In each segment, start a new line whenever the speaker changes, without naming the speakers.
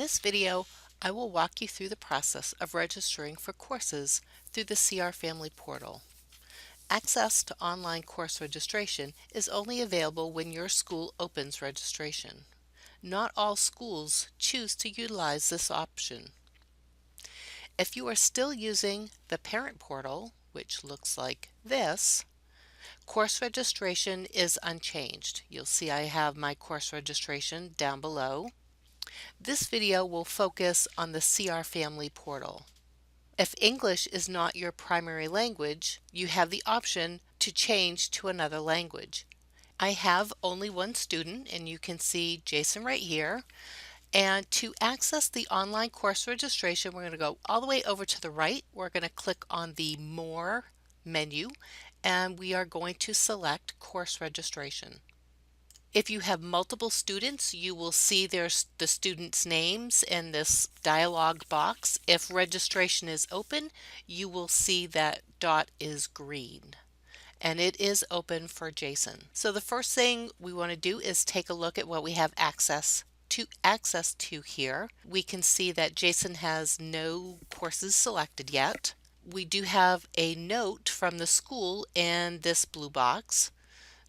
this video, I will walk you through the process of registering for courses through the CR Family portal. Access to online course registration is only available when your school opens registration. Not all schools choose to utilize this option. If you are still using the parent portal, which looks like this, course registration is unchanged. You'll see I have my course registration down below. This video will focus on the CR Family portal. If English is not your primary language, you have the option to change to another language. I have only one student, and you can see Jason right here. And to access the online course registration, we're going to go all the way over to the right. We're going to click on the More menu, and we are going to select Course Registration. If you have multiple students, you will see there's the students' names in this dialog box. If registration is open, you will see that dot is green, and it is open for Jason. So the first thing we want to do is take a look at what we have access to here. We can see that Jason has no courses selected yet. We do have a note from the school in this blue box.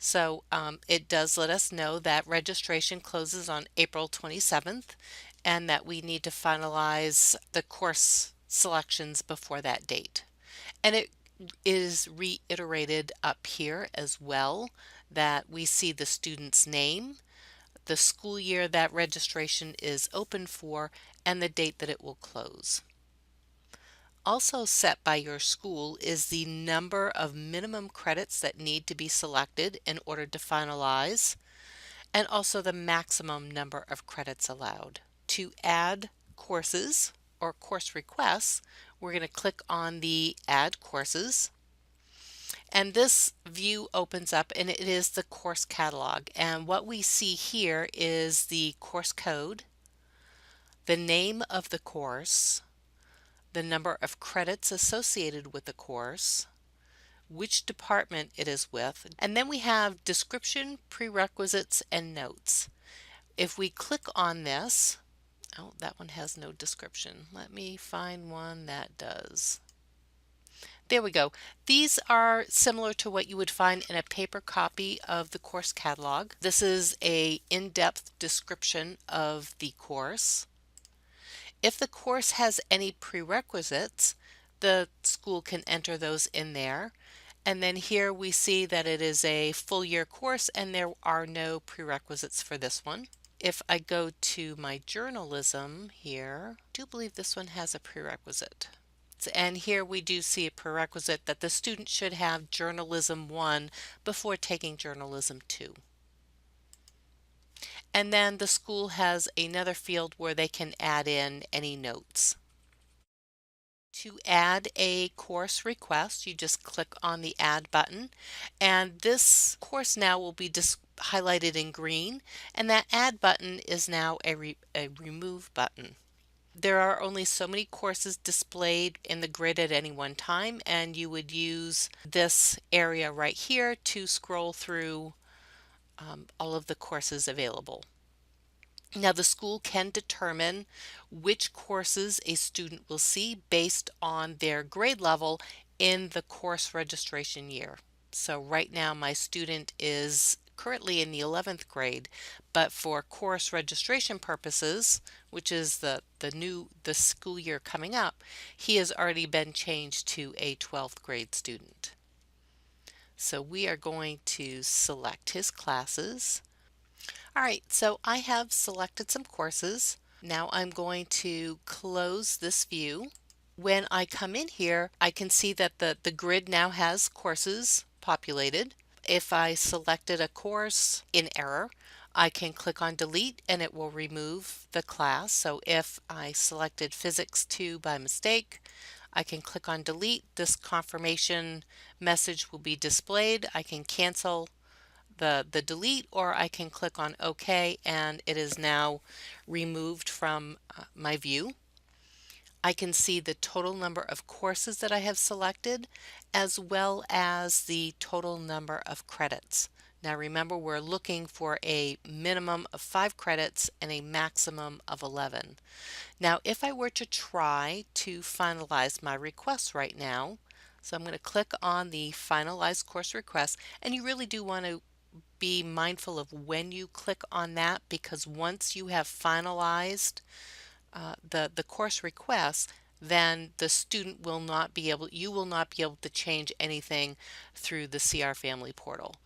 So it does let us know that registration closes on April 27th and that we need to finalize the course selections before that date. And it is reiterated up here as well that we see the student's name, the school year that registration is open for, and the date that it will close. Also set by your school is the number of minimum credits that need to be selected in order to finalize, and also the maximum number of credits allowed. To add courses or course requests, we're going to click on the Add Courses, and this view opens up and it is the course catalog. And what we see here is the course code, the name of the course, the number of credits associated with the course, which department it is with, and then we have description, prerequisites, and notes. If we click on this, oh, that one has no description. Let me find one that does. There we go. These are similar to what you would find in a paper copy of the course catalog. This is an in-depth description of the course. If the course has any prerequisites, the school can enter those in there. And then here we see that it is a full year course and there are no prerequisites for this one. If I go to my journalism here, I do believe this one has a prerequisite. And here we do see a prerequisite that the student should have Journalism 1 before taking Journalism 2. And then the school has another field where they can add in any notes. To add a course request, you just click on the Add button, and this course now will be highlighted in green, and that Add button is now a Remove button. There are only so many courses displayed in the grid at any one time, and you would use this area right here to scroll through all of the courses available. Now the school can determine which courses a student will see based on their grade level in the course registration year. So right now my student is currently in the 11th grade, but for course registration purposes, which is the school year coming up, he has already been changed to a 12th grade student. So we are going to select his classes. All right, so I have selected some courses. Now I'm going to close this view. When I come in here, I can see that the grid now has courses populated. If I selected a course in error, I can click on delete and it will remove the class. So if I selected Physics 2 by mistake, I can click on delete. This confirmation message will be displayed. I can cancel the delete, or I can click on OK and it is now removed from my view. I can see the total number of courses that I have selected as well as the total number of credits. Now remember, we're looking for a minimum of 5 credits and a maximum of 11. Now if I were to try to finalize my request right now, so I'm going to click on the Finalize Course Request, and you really do want to be mindful of when you click on that, because once you have finalized the course request, then the student will not be able, you will not be able to change anything through the CR Family portal.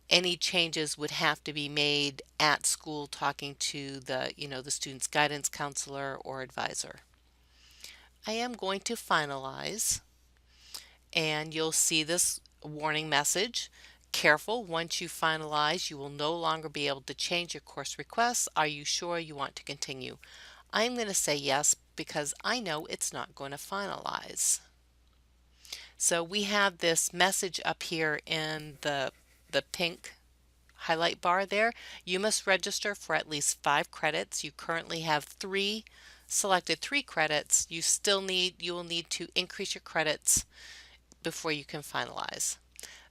Any changes would have to be made at school, talking to the student's guidance counselor or advisor. I am going to finalize, and you'll see this warning message. Careful, once you finalize, you will no longer be able to change your course requests. Are you sure you want to continue? I'm going to say yes, because I know it's not going to finalize. So we have this message up here in the pink highlight bar there. You must register for at least 5 credits. You currently have selected 3 credits. You will need to increase your credits before you can finalize.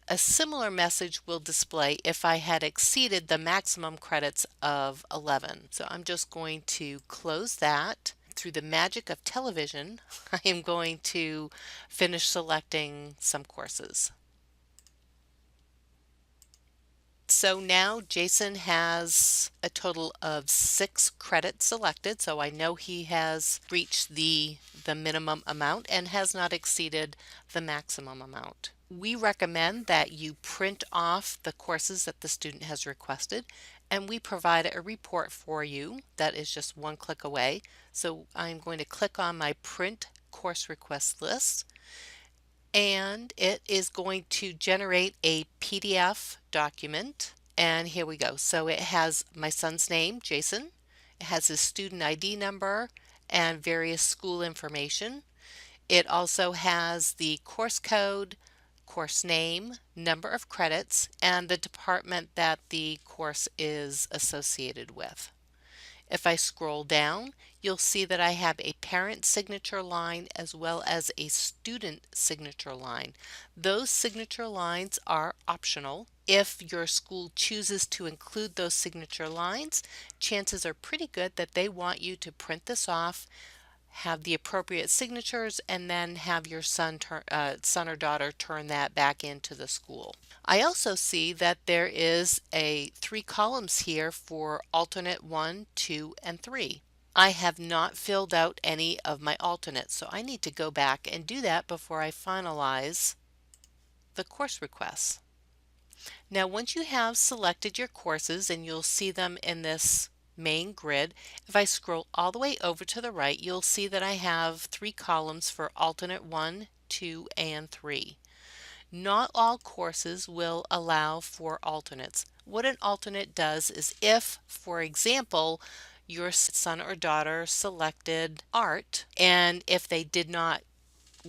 A similar message will display if I had exceeded the maximum credits of 11. So I'm just going to close that. Through the magic of television, I am going to finish selecting some courses. So now Jason has a total of 6 credits selected, so I know he has reached the minimum amount and has not exceeded the maximum amount. We recommend that you print off the courses that the student has requested, and we provide a report for you that is just one click away. So I'm going to click on my print course request list, and it is going to generate a PDF document. And here we go. So it has my son's name, Jason. It has his student ID number and various school information. It also has the course code, course name, number of credits, and the department that the course is associated with. If I scroll down, you'll see that I have a parent signature line as well as a student signature line. Those signature lines are optional. If your school chooses to include those signature lines, chances are pretty good that they want you to print this off, have the appropriate signatures, and then have your son or daughter turn that back into the school. I also see that there is 3 columns here for alternate 1, 2, and 3. I have not filled out any of my alternates, so I need to go back and do that before I finalize the course requests. Now once you have selected your courses, and you'll see them in this main grid, if I scroll all the way over to the right, you'll see that I have 3 columns for alternate 1, 2, and 3. Not all courses will allow for alternates. What an alternate does is, if, for example, your son or daughter selected art, and if they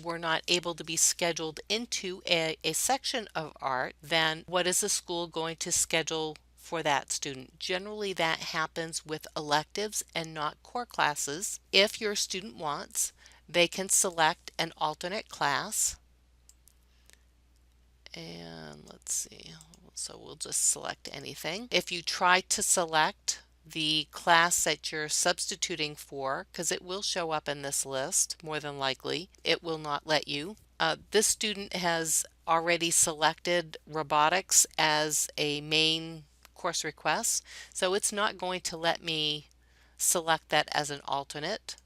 were not able to be scheduled into a section of art, then what is the school going to schedule for that student? Generally that happens with electives and not core classes. If your student wants, they can select an alternate class, and let's see, so we'll just select anything. If you try to select the class that you're substituting for, because it will show up in this list more than likely, it will not let you. This student has already selected robotics as a main course request, so it's not going to let me select that as an alternate.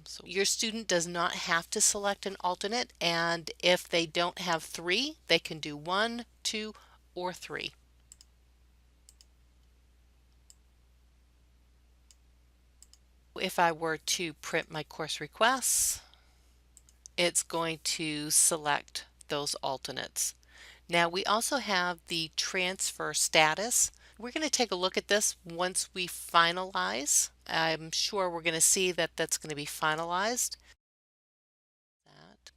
So your student does not have to select an alternate, and if they don't have 3, they can do 1, 2, or 3. If I were to print my course requests, it's going to select those alternates. Now we also have the transfer status. We're going to take a look at this once we finalize. I'm sure we're going to see that that's going to be finalized.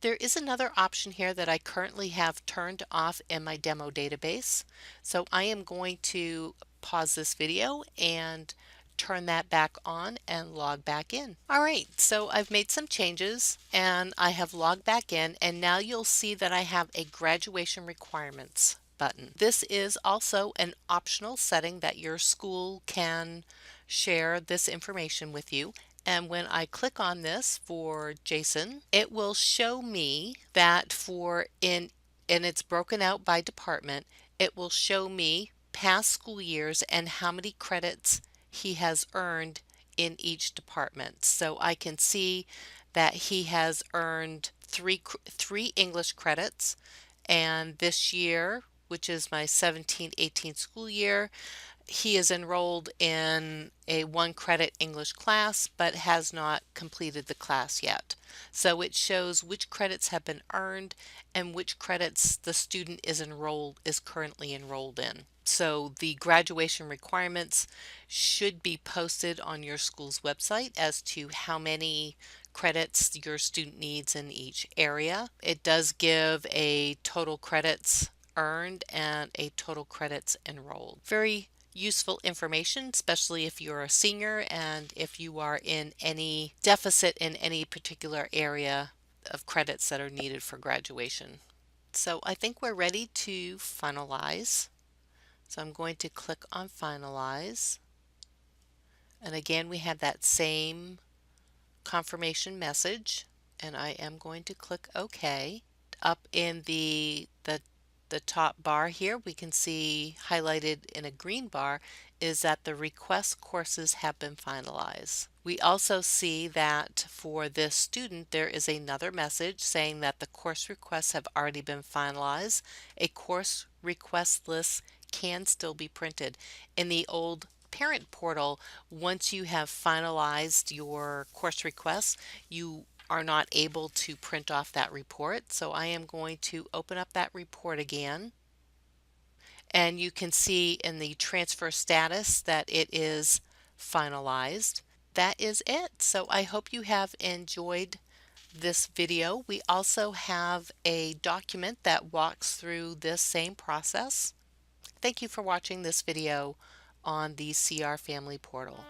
There is another option here that I currently have turned off in my demo database. So I am going to pause this video and turn that back on and log back in. Alright, so I've made some changes and I have logged back in, and now you'll see that I have a graduation requirements button. This is also an optional setting that your school can share this information with you. And when I click on this for Jason, it will show me that and it's broken out by department. It will show me past school years and how many credits he has earned in each department. So I can see that he has earned three English credits, and this year, which is my 17-18 school year, he is enrolled in a 1 credit English class but has not completed the class yet. So it shows which credits have been earned and which credits the student is currently enrolled in. So the graduation requirements should be posted on your school's website as to how many credits your student needs in each area. It does give a total credits earned and a total credits enrolled. Very useful information, especially if you're a senior and if you are in any deficit in any particular area of credits that are needed for graduation. So I think we're ready to finalize. So I'm going to click on Finalize. And again, we have that same confirmation message, and I am going to click OK. Up in the top bar here, we can see highlighted in a green bar is that the request courses have been finalized. We also see that for this student there is another message saying that the course requests have already been finalized. A course request list can still be printed. In the old parent portal, once you have finalized your course requests, you are not able to print off that report. So I am going to open up that report again, and you can see in the transfer status that it is finalized. That is it. So I hope you have enjoyed this video. We also have a document that walks through this same process. Thank you for watching this video on the CR Family Portal.